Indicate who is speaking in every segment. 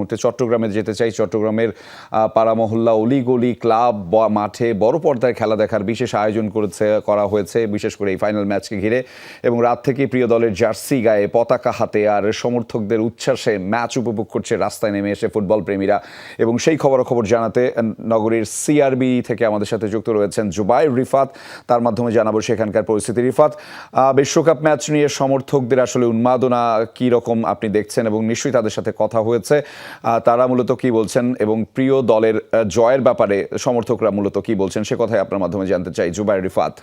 Speaker 1: মুহূর্তে চট্টগ্রামে যেতে চাই। চট্টগ্রামের পাড়া মহল্লা, অলিগলি, ক্লাব, মাঠে বড় পর্দায় খেলা দেখার বিশেষ আয়োজন করা হয়েছে, বিশেষ করে এই ফাইনাল ম্যাচকে ঘিরে। এবং রাত থেকেই প্রিয় দলের জার্সি গায়ে, পতাকা হাতে আর সমর্থকদের উচ্ছ্বাসে ম্যাচ উপভোগ করছে রাস্তায় নেমে এসে ফুটবল প্রেমীরা। এবং সেই খবরাখবর জানাতে নগরীর সিআরবি থেকে আমাদের সাথে যুক্ত রয়েছেন জুবাইর রিফাত। তার মাধ্যমে জানাবো সেখানকার পরিস্থিতি। রিফাত, বিশ্বকাপ ম্যাচ নিয়ে সমর্থকদের আসলে উন্মাদনা কি রকম আপনি দেখছেন, এবং নিশ্চয়ই তাদের সাথে কথা হয়েছে, তারা মূলত কি বলছেন এবং প্রিয় দলের জয়ের ব্যাপারে সমর্থকরা মূলত কি বলছেন, সে কথাই আপনার মাধ্যমে জানতে চাই জুবাইর রিফাত।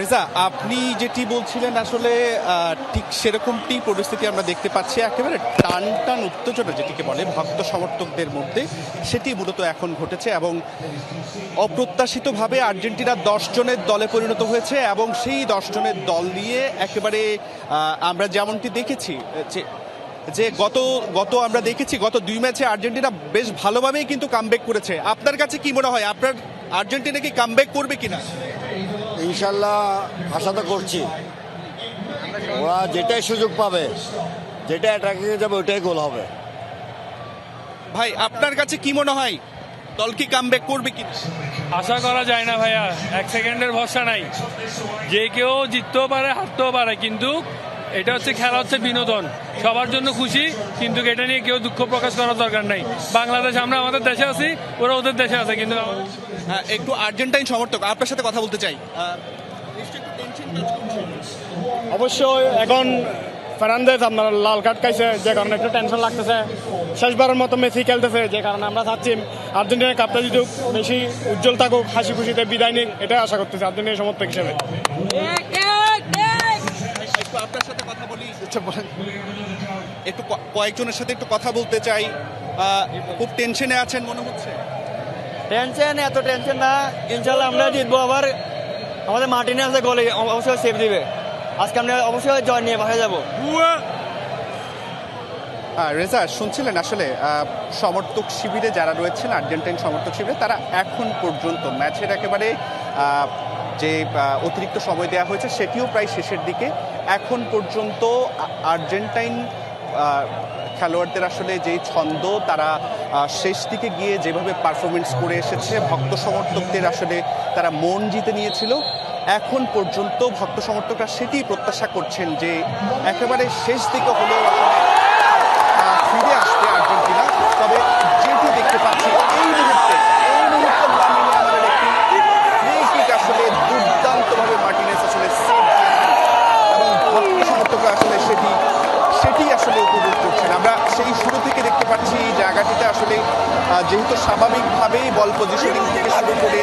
Speaker 2: রেজা, আপনি যেটি বলছিলেন আসলে ঠিক সেরকমটি পরিস্থিতি আমরা দেখতে পাচ্ছি। একেবারে টান টান উত্তেজনা যেটিকে বলে ভক্ত সমর্থকদের মধ্যে, সেটি মূলত এখন ঘটেছে। এবং অপ্রত্যাশিতভাবে আর্জেন্টিনা 10 জনের দলে পরিণত হয়েছে, এবং সেই 10 জনের দল নিয়ে একেবারে আমরা যেমনটি দেখেছি যে গত আমরা দেখেছি গত 2 ম্যাচে আর্জেন্টিনা বেশ ভালোভাবেই কিন্তু কামব্যাক করেছে। আপনার কাছে কি মনে হয়, আপনার আর্জেন্টিনা কি কামব্যাক করবে কিনা?
Speaker 3: ইনশাল্লাহ আশা তো করছি, ওরা যেটাই সুযোগ পাবে, যেটা অ্যাটাকিংয়ে যাবে ওইটাই গোল হবে।
Speaker 2: ভাই, আপনার কাছে কি মনে হয়, দল কি কামব্যাক করবে কিনা?
Speaker 4: আশা করা যায় না ভাইয়া, 1 সেকেন্ডের ভরসা নাই। যে কেউ জিততেও পারে, হারতেও পারে, কিন্তু এটা হচ্ছে খেলা, হচ্ছে বিনোদন, সবার জন্য খুশি। কিন্তু এটা নিয়ে কেউ দুঃখ প্রকাশ করার দরকার নাই। বাংলাদেশ, আমরা আমাদের দেশে আছি, ওরা ওদের দেশে আছে। কিন্তু
Speaker 2: একটু আর্জেন্টাইন সমর্থক আপনার সাথে কথা বলতে চাই।
Speaker 5: অবশ্যই এখন ফার্নান্দেজ আপনার লাল কার্ড খাইছে, যে কারণে একটু টেনশন লাগতেছে। শেষবারের মতো মেসি খেলতেছে, যে কারণে আমরা চাচ্ছি আর্জেন্টিনার কাপটা জিতুক, বেশি উজ্জ্বল থাকুক, হাসি খুশিতে বিদায় নিক, এটাই আশা করতেছি আর্জেন্টিনার সমর্থক হিসেবে।
Speaker 2: আপনার সাথে কথা বলি, একটু কয়েকজনের সাথে একটু কথা বলতে চাই। খুব টেনশনে আছেন মনে হচ্ছে।
Speaker 5: এত টেনশন না, ইনশাল্লাহ আমরা জিতবো। আবার আমাদের মার্টিনেজ গোলে অবশ্যই সেভ দিবে। আজকে আমরা অবশ্যই জয় নিয়ে বাসায় যাবো।
Speaker 2: রেজা, শুনছিলেন আসলে সমর্থক শিবিরে যারা রয়েছেন, আর্জেন্টাইন সমর্থক শিবিরে, তারা এখন পর্যন্ত ম্যাচের একেবারে যে অতিরিক্ত সময় দেওয়া হয়েছে সেটিও প্রায় শেষের দিকে। এখন পর্যন্ত আর্জেন্টাইন খেলোয়াড়দের আসলে যেই ছন্দ, তারা শেষ দিকে গিয়ে যেভাবে পারফরমেন্স করে এসেছে, ভক্ত সমর্থকদের আসলে তারা মন জিতে নিয়েছিল। এখন পর্যন্ত ভক্ত সমর্থকরা সেটি প্রত্যাশা করছেন যে একেবারে শেষ দিকে হলেও ফিরে আসবে আর্জেন্টিনা। তবে যেটি দেখতে পাচ্ছি এই মুহূর্তে লামিনে একটি আসলে দুর্দান্তভাবে মার্টিনেজ আসলে সেভ দিয়েছেন, এবং ভক্ত সমর্থকরা আসলে সেটি আসলে উপভোগ করছেন। আমরা সেই শুরু থেকে দেখতে পাচ্ছি এই জায়গাটিতে আসলে যেহেতু স্বাভাবিকভাবেই বল পজিশনিং থেকে শুরু করে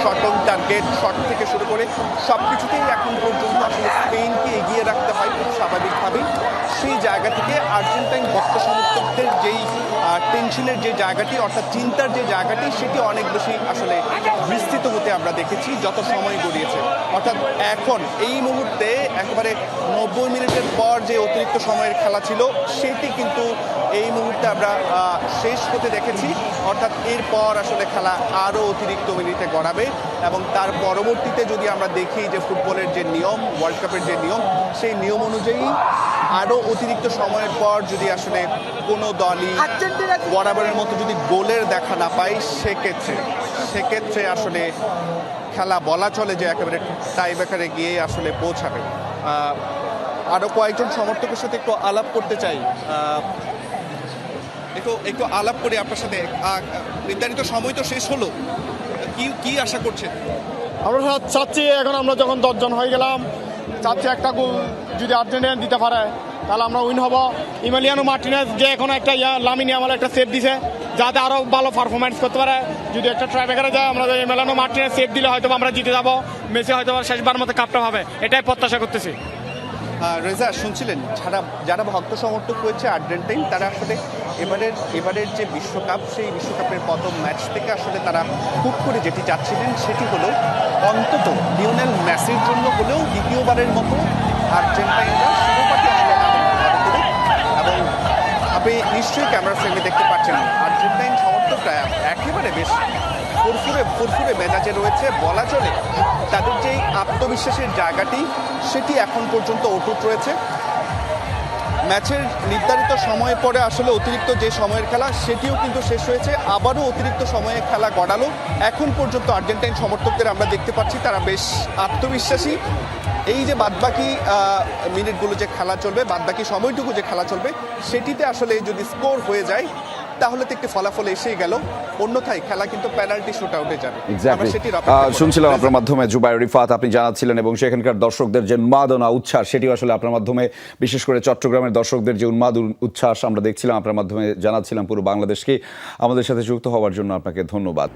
Speaker 2: শট অন টার্গেট, শট থেকে শুরু করে সব কিছুতেই এখন পর্যন্ত আসলে স্পেনকে এগিয়ে রাখতে হয় খুব স্বাভাবিকভাবেই। সেই জায়গা থেকে আর্জেন্টাইন ভক্ত সমর্থকদের যেই টেনশনের যে জায়গাটি, অর্থাৎ চিন্তার যে জায়গাটি, সেটি অনেক বেশি আসলে বিস্তৃত হতে আমরা দেখেছি যত সময় গড়িয়েছে। অর্থাৎ এখন এই মুহূর্তে একেবারে 90 মিনিটের পর যে অতিরিক্ত সময়ের খেলা ছিল সেটি কিন্তু এই মুহূর্তে আমরা শেষ হতে দেখেছি। অর্থাৎ এরপর আসলে খেলা আরও অতিরিক্ত মিনিটে গড়াবে, এবং তার পরবর্তীতে যদি আমরা দেখি যে ফুটবলের যে নিয়ম, ওয়ার্ল্ড কাপের যে নিয়ম, সেই নিয়ম অনুযায়ী আরও অতিরিক্ত সময়ের পর যদি আসলে কোনো দলই বরাবরের মতো যদি গোলের দেখা না পায়, সেক্ষেত্রে আসলে খেলা বলা চলে যে একেবারে টাই ব্রেকারে গিয়ে আসলে পৌঁছাবে। আরও কয়েকজন সমর্থকের সাথে একটু আলাপ করতে চাই। একটু আলাপ করে আপনার সাথে। নির্ধারিত সময় তো শেষ হলো, কি আশা করছেন?
Speaker 5: আমরা চাচ্ছি, এখন আমরা যখন 10 জন হয়ে গেলাম, চাচ্ছি একটা গোল যদি আর্জেন্টিনা দিতে পারে তাহলে আমরা উইন হব। ইমালিয়ানো মার্টিনেজ যে এখন একটা লামিনে আমার একটা সেভ দিছে, যাতে আরও ভালো পারফরমেন্স করতে পারে। যদি একটা ট্রাইব্রেকারে যায়, আমরা ইমালিয়ানো মার্টিনেজ সেভ দিলে হয়তো আমরা জিতে যাবো, মেসি হয়তো শেষবার মতো কাপটা হবে, এটাই প্রত্যাশা করতেছি।
Speaker 2: রেজা, শুনছিলেন যারা ভক্ত সমর্থক রয়েছে আর্জেন্টাইন, তারা আসলে এবারের যে বিশ্বকাপ, সেই বিশ্বকাপের প্রথম ম্যাচ থেকে আসলে তারা খুব করে যেটি চাচ্ছিলেন সেটি হলো অন্তত লিওনেল মেসির জন্য হলেও দ্বিতীয়বারের মতো আর্জেন্টাইনরা শিরোপাটি আসলে এবং আপনি নিশ্চয়ই ক্যামেরা ফ্রেমে দেখতে পাচ্ছেন আর্জেন্টাইন সমর্থকরা একেবারে বেশ ফুরফুরে ফুরফুরে মেজাজে রয়েছে বলা চলে। তাদের যেই আত্মবিশ্বাসের জায়গাটি সেটি এখন পর্যন্ত অটুট রয়েছে। ম্যাচের নির্ধারিত সময়ের পরে আসলে অতিরিক্ত যে সময়ের খেলা সেটিও কিন্তু শেষ হয়েছে, আবারও অতিরিক্ত সময়ে খেলা গড়ালো। এখন পর্যন্ত আর্জেন্টাইন সমর্থকদের আমরা দেখতে পাচ্ছি তারা বেশ আত্মবিশ্বাসী। এই যে বাদবাকি মিনিটগুলো যে খেলা চলবে, বাদবাকি সময়টুকু যে খেলা চলবে, সেটিতে আসলে যদি স্কোর হয়ে যায় তাহলে তো একটি ফলাফল এসেই গেল, অন্যথায় খেলা কিন্তু পেনাল্টি শুট আউটে যাবে। আমরা সেটির অপেক্ষা করছি।
Speaker 1: শুনছিলাম আপনার মাধ্যমে জুবায়ের রিফাত আপনি জানাচ্ছিলেন, এবং সেখানকার দর্শকদের যে উন্মাদনা উচ্ছ্বাস সেটিও আসলে আপনার মাধ্যমে, বিশেষ করে চট্টগ্রামের দর্শকদের যে উচ্ছ্বাস আমরা দেখছিলাম আপনার মাধ্যমে জানাচ্ছিলাম পুরো বাংলাদেশকে। আমাদের সাথে যুক্ত হওয়ার জন্য আপনাকে ধন্যবাদ।